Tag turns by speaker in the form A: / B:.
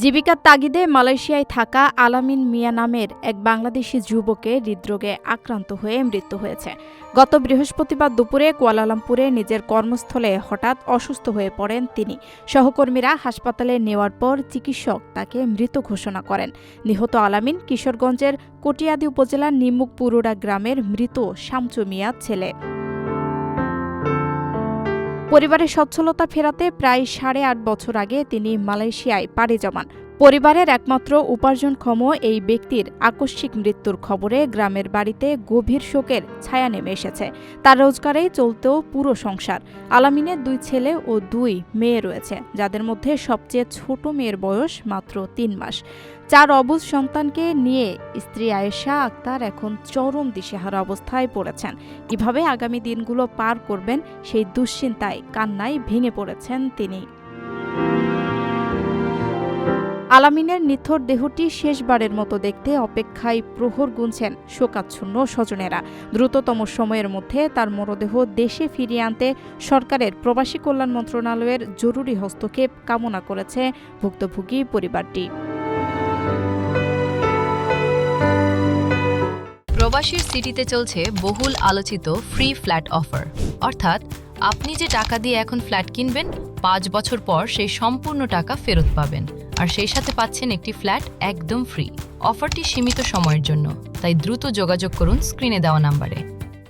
A: জীবিকার তাগিদে মালয়েশিয়ায় থাকা আলামিন মিয়া নামের এক বাংলাদেশি যুবকের হৃদরোগে আক্রান্ত হয়ে মৃত্যু হয়েছে। গত বৃহস্পতিবার দুপুরে কুয়ালালামপুরে নিজের কর্মস্থলে হঠাৎ অসুস্থ হয়ে পড়েন তিনি। সহকর্মীরা হাসপাতালে নেওয়ার পর চিকিৎসক তাকে মৃত ঘোষণা করেন। নিহত আলামিন কিশোরগঞ্জের কটিয়াদি উপজেলার নিমুক পুরুড়া গ্রামের মৃত শামচু মিয়ার ছেলে। পরিবারের সচ্ছলতা ফেরাতে প্রায় 8.5 বছর আগে তিনি মালয়েশিয়ায় পাড়ি জমান। পরিবারের একমাত্র উপার্জনক্ষম এই ব্যক্তির আকস্মিক মৃত্যুর খবরে গ্রামের বাড়িতে গভীর শোকের ছায়া নেমে এসেছে। তার রোজগারেই চলতেও পুরো সংসার। আলামিনের 2 ছেলে ও 2 মেয়ে রয়েছে, যাদের মধ্যে সবচেয়ে ছোট মেয়ের বয়স মাত্র 3 মাস। 4 অবুঝ সন্তানকে নিয়ে স্ত্রী আয়েশা আক্তার এখন চরম দিশেহারা অবস্থায় পড়েছেন। কিভাবে আগামী দিনগুলো পার করবেন সেই দুশ্চিন্তায় কান্নায় ভেঙে পড়েছেন তিনি। আলামিনের নিথর দেহটি শেষবারের মতো দেখতে অপেক্ষায় প্রহর গুনছেন শোকাচ্ছন্ন স্বজনেরা। দ্রুততম সময়ের মধ্যে তার মরদেহ দেশে ফিরিয়ে আনতে সরকারের প্রবাসী কল্যাণ মন্ত্রণালয়ের জরুরি হস্তক্ষেপ কামনা করেছে ভুক্তভোগী পরিবারটি।
B: প্রবাসীর সিটিতে চলছে বহুল আলোচিত ফ্রি ফ্ল্যাট অফার, অর্থাৎ আপনি যে টাকা দিয়ে এখন ফ্ল্যাট কিনবেন 5 বছর পর সেই সম্পূর্ণ টাকা ফেরত পাবেন, আর সেই সাথে পাচ্ছেন একটি ফ্ল্যাট একদম ফ্রি। অফারটি সীমিত সময়ের জন্য, তাই দ্রুত যোগাযোগ করুন স্ক্রিনে দেওয়া নাম্বারে।